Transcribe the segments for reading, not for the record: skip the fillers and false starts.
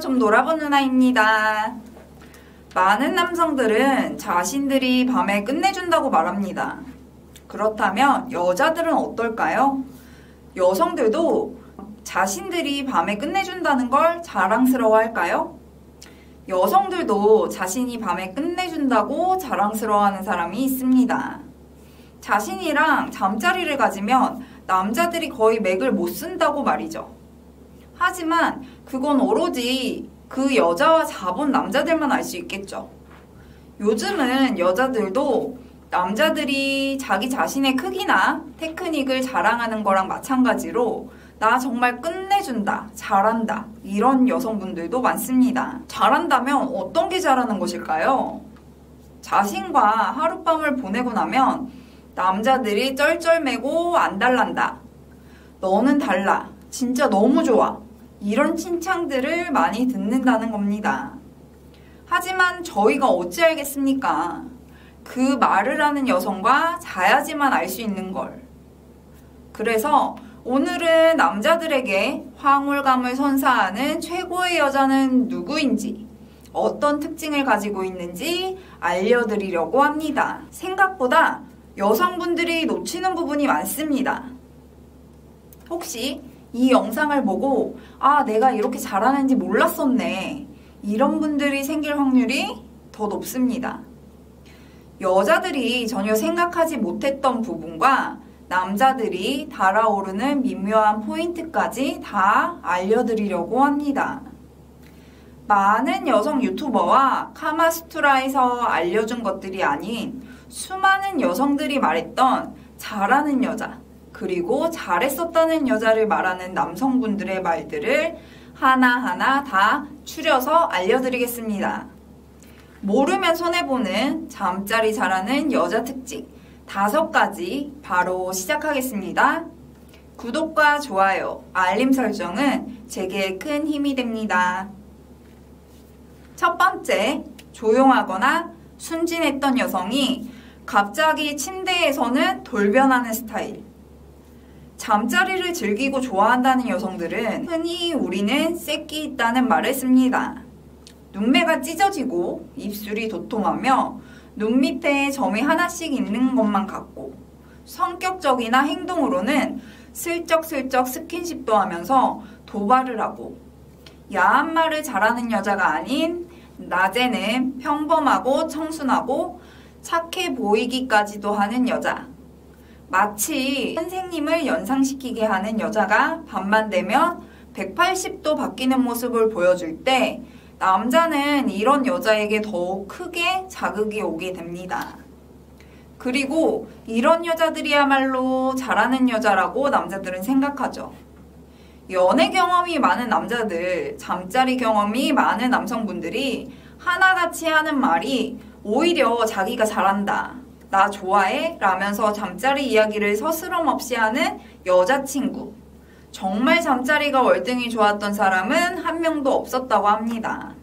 좀 놀아본 누나입니다. 많은 남성들은 자신들이 밤에 끝내준다고 말합니다. 그렇다면 여자들은 어떨까요? 여성들도 자신들이 밤에 끝내준다는 걸 자랑스러워할까요? 여성들도 자신이 밤에 끝내준다고 자랑스러워하는 사람이 있습니다. 자신이랑 잠자리를 가지면 남자들이 거의 맥을 못 쓴다고 말이죠. 하지만 그건 오로지 그 여자와 자본 남자들만 알 수 있겠죠. 요즘은 여자들도 남자들이 자기 자신의 크기나 테크닉을 자랑하는 거랑 마찬가지로 나 정말 끝내준다, 잘한다 이런 여성분들도 많습니다. 잘한다면 어떤 게 잘하는 것일까요? 자신과 하룻밤을 보내고 나면 남자들이 쩔쩔매고 안달난다. 너는 달라. 진짜 너무 좋아. 이런 칭찬들을 많이 듣는다는 겁니다. 하지만 저희가 어찌 알겠습니까? 그 말을 하는 여성과 자야지만 알 수 있는 걸. 그래서 오늘은 남자들에게 황홀감을 선사하는 최고의 여자는 누구인지, 어떤 특징을 가지고 있는지 알려드리려고 합니다. 생각보다 여성분들이 놓치는 부분이 많습니다. 혹시 이 영상을 보고 내가 이렇게 잘하는지 몰랐었네. 이런 분들이 생길 확률이 더 높습니다. 여자들이 전혀 생각하지 못했던 부분과 남자들이 달아오르는 미묘한 포인트까지 다 알려드리려고 합니다. 많은 여성 유튜버와 카마수트라에서 알려준 것들이 아닌 수많은 여성들이 말했던 잘하는 여자, 그리고 잘했었다는 여자를 말하는 남성분들의 말들을 하나하나 다 추려서 알려드리겠습니다. 모르면 손해보는 잠자리 잘하는 여자 특징 5가지 바로 시작하겠습니다. 구독과 좋아요, 알림 설정은 제게 큰 힘이 됩니다. 첫 번째, 조용하거나 순진했던 여성이 갑자기 침대에서는 돌변하는 스타일. 잠자리를 즐기고 좋아한다는 여성들은 흔히 우리는 새끼 있다는 말을 씁니다. 눈매가 찢어지고 입술이 도톰하며 눈 밑에 점이 하나씩 있는 것만 같고 성격적이나 행동으로는 슬쩍슬쩍 스킨십도 하면서 도발을 하고 야한 말을 잘하는 여자가 아닌 낮에는 평범하고 청순하고 착해 보이기까지도 하는 여자. 마치 선생님을 연상시키게 하는 여자가 밤만 되면 180도 바뀌는 모습을 보여줄 때 남자는 이런 여자에게 더욱 크게 자극이 오게 됩니다. 그리고 이런 여자들이야말로 잘하는 여자라고 남자들은 생각하죠. 연애 경험이 많은 남자들, 잠자리 경험이 많은 남성분들이 하나같이 하는 말이 오히려 자기가 잘한다, 나 좋아해? 라면서 잠자리 이야기를 서스럼없이 하는 여자친구. 정말 잠자리가 월등히 좋았던 사람은 한 명도 없었다고 합니다.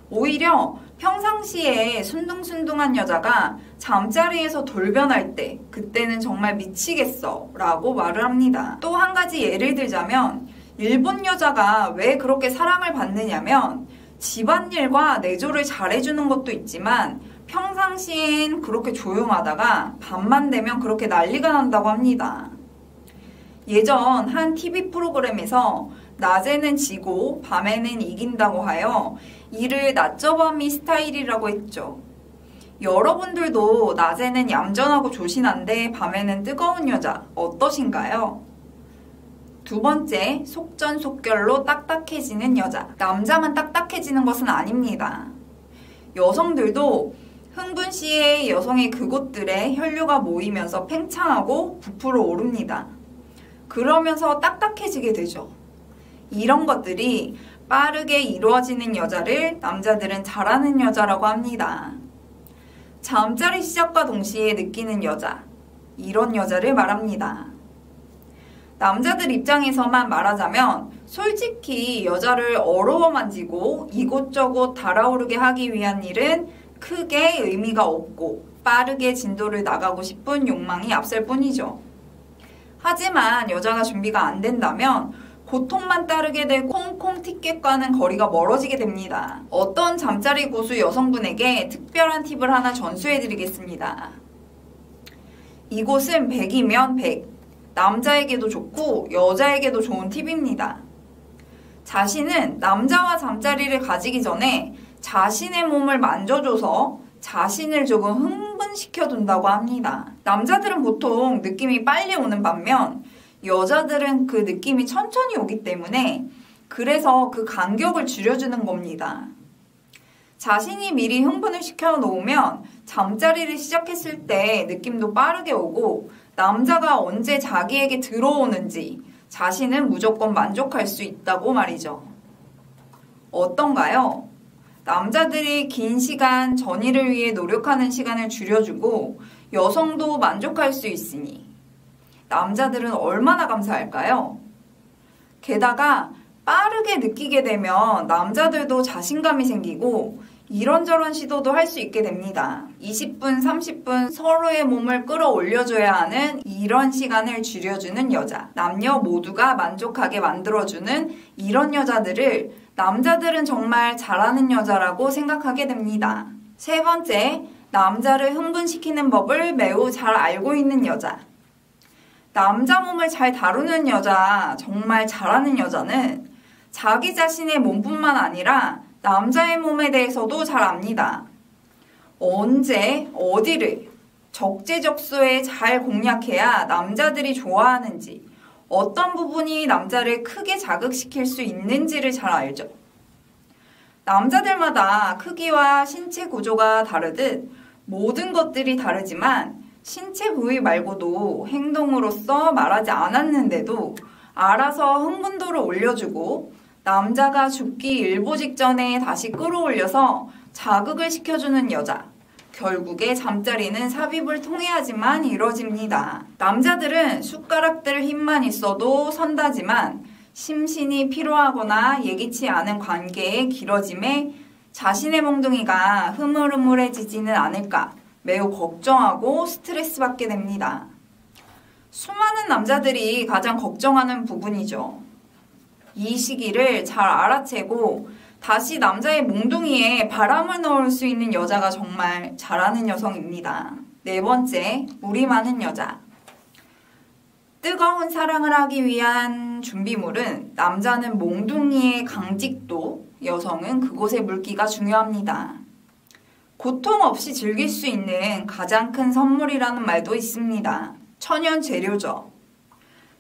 오히려 평상시에 순둥순둥한 여자가 잠자리에서 돌변할 때 그때는 정말 미치겠어 라고 말을 합니다. 또 한 가지 예를 들자면 일본 여자가 왜 그렇게 사랑을 받느냐면 집안일과 내조를 잘해주는 것도 있지만 평상시엔 그렇게 조용하다가 밤만 되면 그렇게 난리가 난다고 합니다. 예전 한 TV 프로그램에서 낮에는 지고 밤에는 이긴다고 하여 이를 낮저밤이 스타일이라고 했죠. 여러분들도 낮에는 얌전하고 조신한데 밤에는 뜨거운 여자 어떠신가요? 두 번째, 속전속결로 딱딱해지는 여자. 남자만 딱딱해지는 것은 아닙니다. 여성들도 흥분 시에 여성의 그곳들에 혈류가 모이면서 팽창하고 부풀어 오릅니다. 그러면서 딱딱해지게 되죠. 이런 것들이 빠르게 이루어지는 여자를 남자들은 잘하는 여자라고 합니다. 잠자리 시작과 동시에 느끼는 여자, 이런 여자를 말합니다. 남자들 입장에서만 말하자면 솔직히 여자를 어루워 만지고 이곳저곳 달아오르게 하기 위한 일은 크게 의미가 없고 빠르게 진도를 나가고 싶은 욕망이 앞설 뿐이죠. 하지만 여자가 준비가 안 된다면 고통만 따르게 되고 홍콩 티켓과는 거리가 멀어지게 됩니다. 어떤 잠자리 고수 여성분에게 특별한 팁을 하나 전수해드리겠습니다. 이곳은 100이면 100. 남자에게도 좋고 여자에게도 좋은 팁입니다. 자신은 남자와 잠자리를 가지기 전에 자신의 몸을 만져줘서 자신을 조금 흥분시켜둔다고 합니다. 남자들은 보통 느낌이 빨리 오는 반면 여자들은 그 느낌이 천천히 오기 때문에 그래서 그 간격을 줄여주는 겁니다. 자신이 미리 흥분을 시켜 놓으면 잠자리를 시작했을 때 느낌도 빠르게 오고 남자가 언제 자기에게 들어오는지 자신은 무조건 만족할 수 있다고 말이죠. 어떤가요? 남자들이 긴 시간 전의를 위해 노력하는 시간을 줄여주고 여성도 만족할 수 있으니 남자들은 얼마나 감사할까요? 게다가 빠르게 느끼게 되면 남자들도 자신감이 생기고 이런저런 시도도 할 수 있게 됩니다. 20분, 30분 서로의 몸을 끌어올려줘야 하는 이런 시간을 줄여주는 여자. 남녀 모두가 만족하게 만들어주는 이런 여자들을 남자들은 정말 잘하는 여자라고 생각하게 됩니다. 세 번째, 남자를 흥분시키는 법을 매우 잘 알고 있는 여자. 남자 몸을 잘 다루는 여자, 정말 잘하는 여자는 자기 자신의 몸뿐만 아니라 남자의 몸에 대해서도 잘 압니다. 언제, 어디를 적재적소에 잘 공략해야 남자들이 좋아하는지, 어떤 부분이 남자를 크게 자극시킬 수 있는지를 잘 알죠. 남자들마다 크기와 신체 구조가 다르듯 모든 것들이 다르지만 신체 부위 말고도 행동으로서 말하지 않았는데도 알아서 흥분도를 올려주고 남자가 죽기 일보 직전에 다시 끌어올려서 자극을 시켜주는 여자. 결국에 잠자리는 삽입을 통해야지만 이뤄집니다. 남자들은 숟가락들 힘만 있어도 선다지만 심신이 피로하거나 예기치 않은 관계의 길어짐에 자신의 몽둥이가 흐물흐물해지지는 않을까 매우 걱정하고 스트레스 받게 됩니다. 수많은 남자들이 가장 걱정하는 부분이죠. 이 시기를 잘 알아채고 다시 남자의 몽둥이에 바람을 넣을 수 있는 여자가 정말 잘하는 여성입니다. 네 번째, 물이 많은 여자. 뜨거운 사랑을 하기 위한 준비물은 남자는 몽둥이의 강직도, 여성은 그곳의 물기가 중요합니다. 고통 없이 즐길 수 있는 가장 큰 선물이라는 말도 있습니다. 천연 재료죠.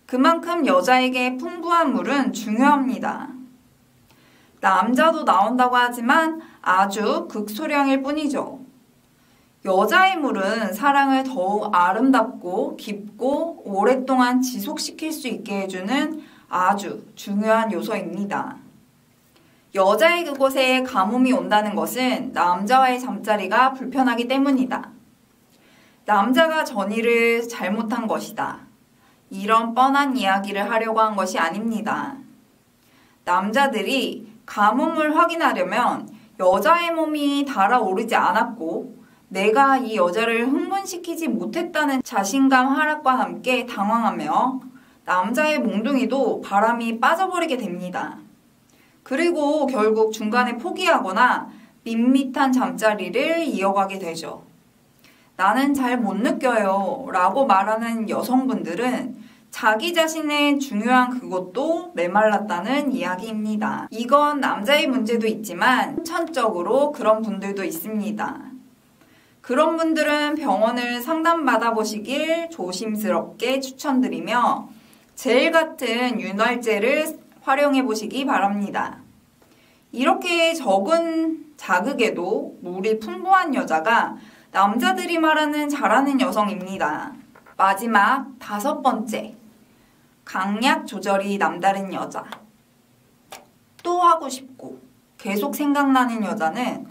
그만큼 여자에게 풍부한 물은 중요합니다. 남자도 나온다고 하지만 아주 극소량일 뿐이죠. 여자의 물은 사랑을 더욱 아름답고 깊고 오랫동안 지속시킬 수 있게 해주는 아주 중요한 요소입니다. 여자의 그곳에 가뭄이 온다는 것은 남자와의 잠자리가 불편하기 때문이다. 남자가 전의를 잘못한 것이다. 이런 뻔한 이야기를 하려고 한 것이 아닙니다. 남자들이 가뭄을 확인하려면 여자의 몸이 달아오르지 않았고 내가 이 여자를 흥분시키지 못했다는 자신감 하락과 함께 당황하며 남자의 몽둥이도 바람이 빠져버리게 됩니다. 그리고 결국 중간에 포기하거나 밋밋한 잠자리를 이어가게 되죠. 나는 잘 못 느껴요 라고 말하는 여성분들은 자기 자신의 중요한 그것도 메말랐다는 이야기입니다. 이건 남자의 문제도 있지만 선천적으로 그런 분들도 있습니다. 그런 분들은 병원을 상담받아 보시길 조심스럽게 추천드리며 젤 같은 윤활제를 활용해 보시기 바랍니다. 이렇게 적은 자극에도 물이 풍부한 여자가 남자들이 말하는 잘하는 여성입니다. 마지막 다섯 번째, 강약 조절이 남다른 여자. 또 하고 싶고 계속 생각나는 여자는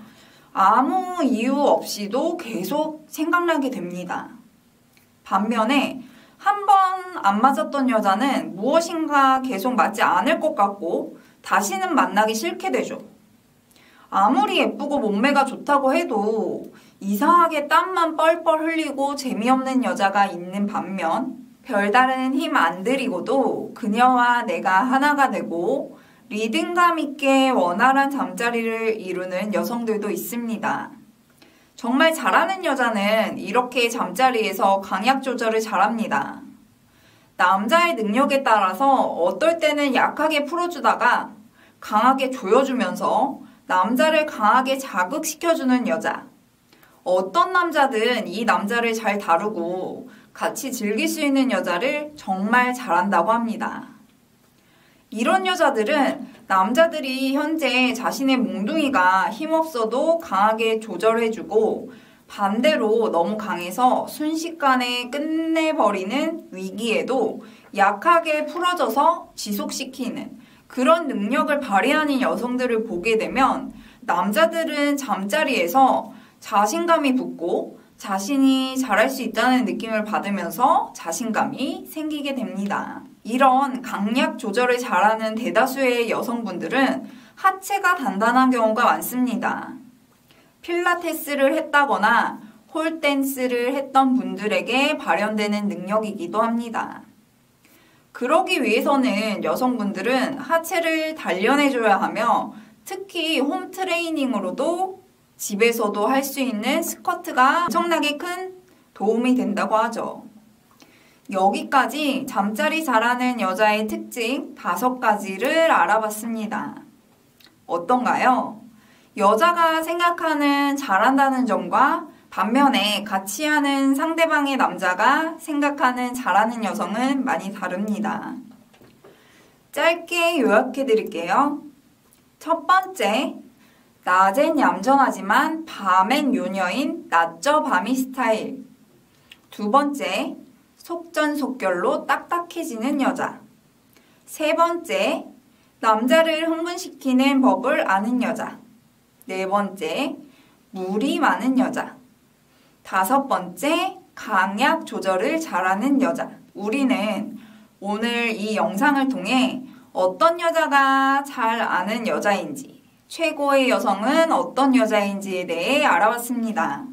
아무 이유 없이도 계속 생각나게 됩니다. 반면에 한 번 안 맞았던 여자는 무엇인가 계속 맞지 않을 것 같고 다시는 만나기 싫게 되죠. 아무리 예쁘고 몸매가 좋다고 해도 이상하게 땀만 뻘뻘 흘리고 재미없는 여자가 있는 반면 별다른 힘 안 들이고도 그녀와 내가 하나가 되고 리듬감 있게 원활한 잠자리를 이루는 여성들도 있습니다. 정말 잘하는 여자는 이렇게 잠자리에서 강약 조절을 잘합니다. 남자의 능력에 따라서 어떨 때는 약하게 풀어주다가 강하게 조여주면서 남자를 강하게 자극시켜주는 여자. 어떤 남자든 이 남자를 잘 다루고 같이 즐길 수 있는 여자를 정말 잘한다고 합니다. 이런 여자들은 남자들이 현재 자신의 몽둥이가 힘없어도 강하게 조절해주고 반대로 너무 강해서 순식간에 끝내버리는 위기에도 약하게 풀어져서 지속시키는 그런 능력을 발휘하는 여성들을 보게 되면 남자들은 잠자리에서 자신감이 붙고 자신이 잘할 수 있다는 느낌을 받으면서 자신감이 생기게 됩니다. 이런 강약 조절을 잘하는 대다수의 여성분들은 하체가 단단한 경우가 많습니다. 필라테스를 했다거나 홀댄스를 했던 분들에게 발현되는 능력이기도 합니다. 그러기 위해서는 여성분들은 하체를 단련해줘야 하며 특히 홈 트레이닝으로도 집에서도 할 수 있는 스쿼트가 엄청나게 큰 도움이 된다고 하죠. 여기까지 잠자리 잘하는 여자의 특징 5가지를 알아봤습니다. 어떤가요? 여자가 생각하는 잘한다는 점과 반면에 같이 하는 상대방의 남자가 생각하는 잘하는 여성은 많이 다릅니다. 짧게 요약해 드릴게요. 첫 번째, 낮엔 얌전하지만 밤엔 요녀인 낮저 밤이 스타일. 두 번째, 속전속결로 딱딱해지는 여자. 세 번째, 남자를 흥분시키는 법을 아는 여자. 네 번째, 물이 많은 여자. 다섯 번째, 강약 조절을 잘하는 여자. 우리는 오늘 이 영상을 통해 어떤 여자가 잘 아는 여자인지, 최고의 여성은 어떤 여자인지에 대해 알아봤습니다.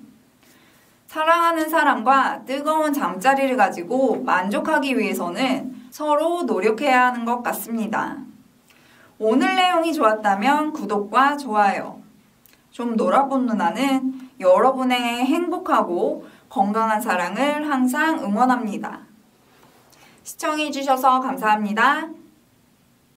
사랑하는 사람과 뜨거운 잠자리를 가지고 만족하기 위해서는 서로 노력해야 하는 것 같습니다. 오늘 내용이 좋았다면 구독과 좋아요. 좀 놀아본 누나는 여러분의 행복하고 건강한 사랑을 항상 응원합니다. 시청해주셔서 감사합니다.